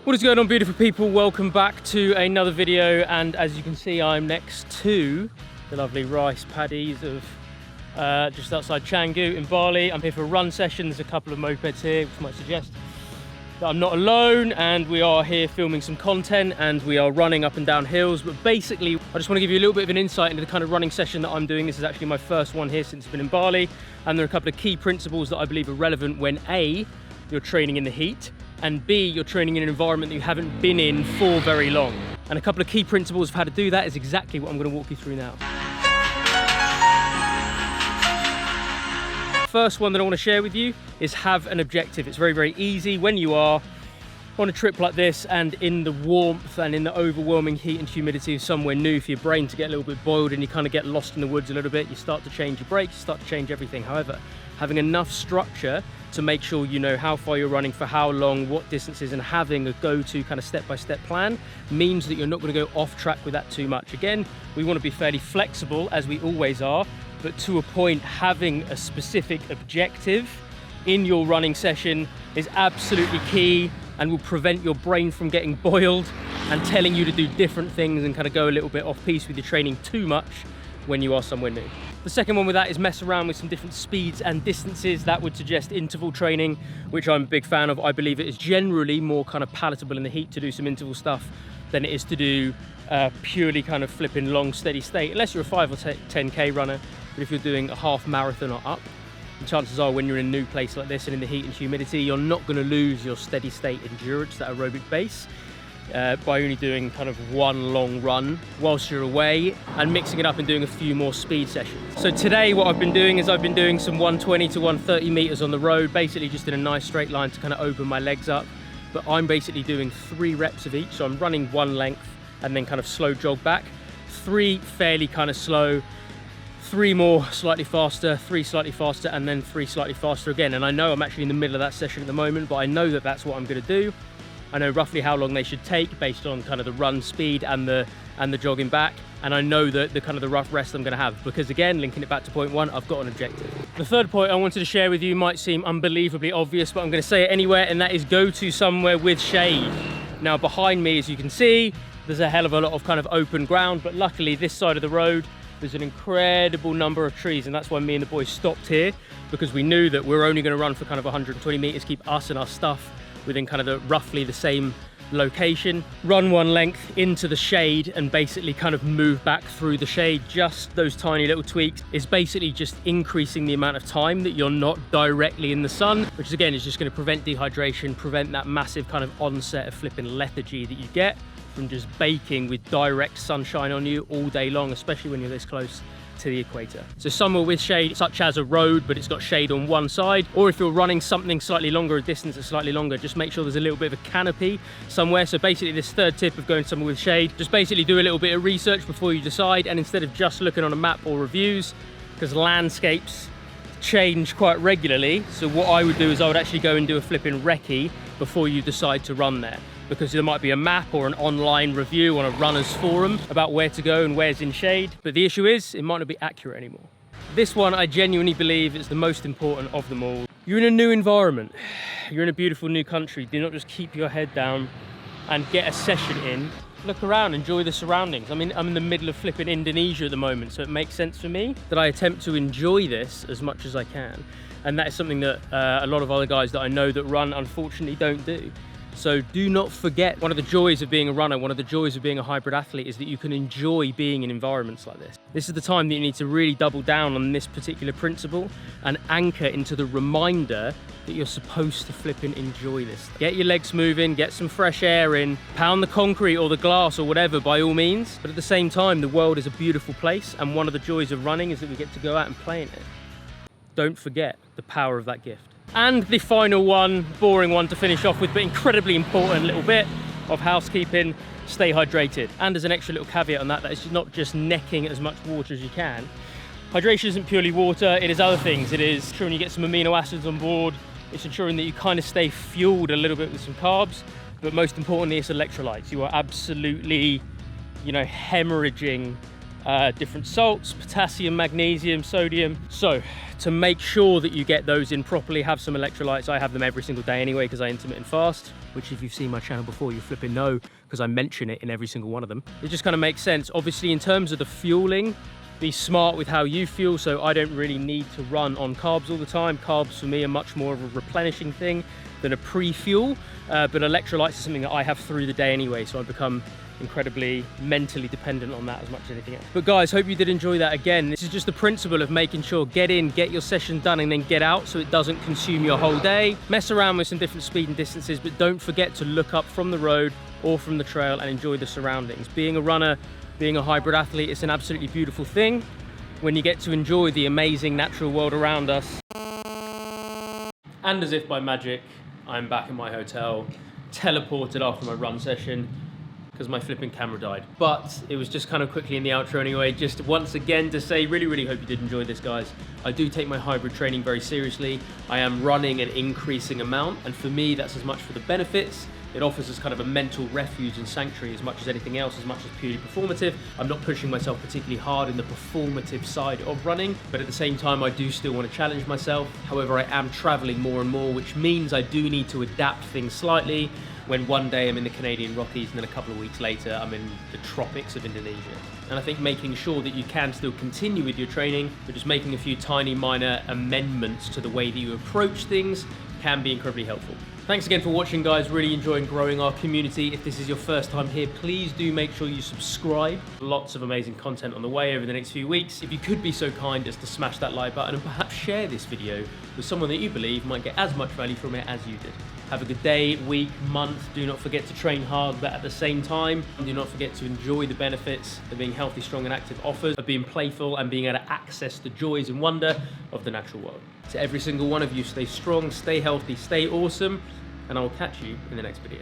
What is going on, beautiful people? Welcome back to another video, and as you can see, I'm next to the lovely rice paddies of just outside Canggu in Bali. I'm here for a run session. There's a couple of mopeds here, which might suggest that I'm not alone, and we are here filming some content and we are running up and down hills. But basically, I just want to give you a little bit of an insight into the kind of running session that I'm doing. This is actually my first one here since I've been in Bali, and there are a couple of key principles that I believe are relevant when A, you're training in the heat, and B, you're training in an environment that you haven't been in for very long. And a couple of key principles of how to do that is exactly what I'm going to walk you through now. First one that I want to share with you is have an objective. It's very, very easy when you are on a trip like this and in the warmth and in the overwhelming heat and humidity of somewhere new, for your brain to get a little bit boiled and you kind of get lost in the woods a little bit. You start to change your brakes, you start to change everything. However, having enough structure to make sure you know how far you're running, for how long, what distances, and having a go-to kind of step-by-step plan means that you're not going to go off track with that too much. Again, we want to be fairly flexible, as we always are, but to a point, having a specific objective in your running session is absolutely key and will prevent your brain from getting boiled and telling you to do different things and kind of go a little bit off piece with your training too much when you are somewhere new. The second one with that is mess around with some different speeds and distances. That would suggest interval training, which I'm a big fan of. I believe it is generally more kind of palatable in the heat to do some interval stuff than it is to do purely kind of flipping long steady state, unless you're a 5 or 10k runner. But if you're doing a half marathon or up, the chances are when you're in a new place like this and in the heat and humidity, you're not going to lose your steady state endurance, that aerobic base, by only doing kind of one long run whilst you're away and mixing it up and doing a few more speed sessions. So today what I've been doing is I've been doing some 120 to 130 meters on the road, basically just in a nice straight line to kind of open my legs up. But I'm basically doing 3 reps of each. So I'm running one length and then kind of slow jog back, 3 fairly kind of slow, 3 more slightly faster, 3 slightly faster, and then 3 slightly faster again. And I know I'm actually in the middle of that session at the moment, but I know that that's what I'm going to do. I know roughly how long they should take based on kind of the run speed and the jogging back. And I know that the kind of the rough rest I'm going to have, because again, linking it back to point 1, I've got an objective. The third point I wanted to share with you might seem unbelievably obvious, but I'm going to say it anywhere, and that is go to somewhere with shade. Now behind me, as you can see, there's a hell of a lot of kind of open ground, but luckily this side of the road, there's an incredible number of trees, and that's why me and the boys stopped here, because we knew that we're only going to run for kind of 120 meters, keep us and our stuff within kind of roughly the same location, run one length into the shade and basically kind of move back through the shade. Just those tiny little tweaks is basically just increasing the amount of time that you're not directly in the sun, which again is just going to prevent dehydration, prevent that massive kind of onset of flipping lethargy that you get from just baking with direct sunshine on you all day long, especially when you're this close to the equator. So somewhere with shade, such as a road, but it's got shade on one side, or if you're running something slightly longer, a distance that's slightly longer, just make sure there's a little bit of a canopy somewhere. So basically this third tip of going somewhere with shade, just basically do a little bit of research before you decide, and instead of just looking on a map or reviews, because landscapes change quite regularly. So what I would do is I would actually go and do a flipping recce before you decide to run there, because there might be a map or an online review on a runner's forum about where to go and where's in shade. But the issue is, it might not be accurate anymore. This one, I genuinely believe, is the most important of them all. You're in a new environment. You're in a beautiful new country. Do not just keep your head down and get a session in. Look around, enjoy the surroundings. I mean, I'm in the middle of flipping Indonesia at the moment, so it makes sense for me that I attempt to enjoy this as much as I can. And that is something that a lot of other guys that I know that run, unfortunately, don't do. So do not forget, one of the joys of being a runner, one of the joys of being a hybrid athlete is that you can enjoy being in environments like this. This is the time that you need to really double down on this particular principle and anchor into the reminder that you're supposed to flip and enjoy this. Get your legs moving, get some fresh air in, pound the concrete or the glass or whatever by all means. But at the same time, the world is a beautiful place, and one of the joys of running is that we get to go out and play in it. Don't forget the power of that gift. And the final one, boring one to finish off with, but incredibly important little bit of housekeeping, stay hydrated. And as an extra little caveat on that, it's not just necking as much water as you can. Hydration isn't purely water, it is other things. It is ensuring you get some amino acids on board. It's ensuring that you kind of stay fueled a little bit with some carbs, but most importantly, it's electrolytes. You are absolutely, hemorrhaging different salts, potassium, magnesium, sodium. So to make sure that you get those in properly, have some electrolytes. I have them every single day anyway because I intermittent fast. which if you've seen my channel before, you flipping know because I mention it in every single one of them. It just kind of makes sense. Obviously, in terms of the fueling, be smart with how you fuel, so I don't really need to run on carbs all the time. Carbs for me are much more of a replenishing thing than a pre-fuel, but electrolytes is something that I have through the day anyway, so I've become incredibly mentally dependent on that as much as anything else. But guys, hope you did enjoy that. Again, this is just the principle of making sure get in, get your session done, and then get out so it doesn't consume your whole day. Mess around with some different speed and distances, but don't forget to look up from the road or from the trail and enjoy the surroundings. Being a runner, being a hybrid athlete, it's an absolutely beautiful thing when you get to enjoy the amazing natural world around us. And as if by magic, I'm back in my hotel, teleported after my run session because my flipping camera died. But it was just kind of quickly in the outro anyway, just once again to say, really hope you did enjoy this, guys. I do take my hybrid training very seriously. I am running an increasing amount, and for me, that's as much for the benefits. It offers us kind of a mental refuge and sanctuary as much as anything else, as much as purely performative. I'm not pushing myself particularly hard in the performative side of running, but at the same time, I do still want to challenge myself. However, I am traveling more and more, which means I do need to adapt things slightly when one day I'm in the Canadian Rockies and then a couple of weeks later, I'm in the tropics of Indonesia. And I think making sure that you can still continue with your training, but just making a few tiny minor amendments to the way that you approach things can be incredibly helpful. Thanks again for watching, guys. Really enjoying growing our community. If this is your first time here, please do make sure you subscribe. Lots of amazing content on the way over the next few weeks. If you could be so kind as to smash that like button and perhaps share this video with someone that you believe might get as much value from it as you did. Have a good day, week, month. Do not forget to train hard, but at the same time, do not forget to enjoy the benefits that being healthy, strong, and active offers, of being playful and being able to access the joys and wonder of the natural world. To every single one of you, stay strong, stay healthy, stay awesome, and I will catch you in the next video.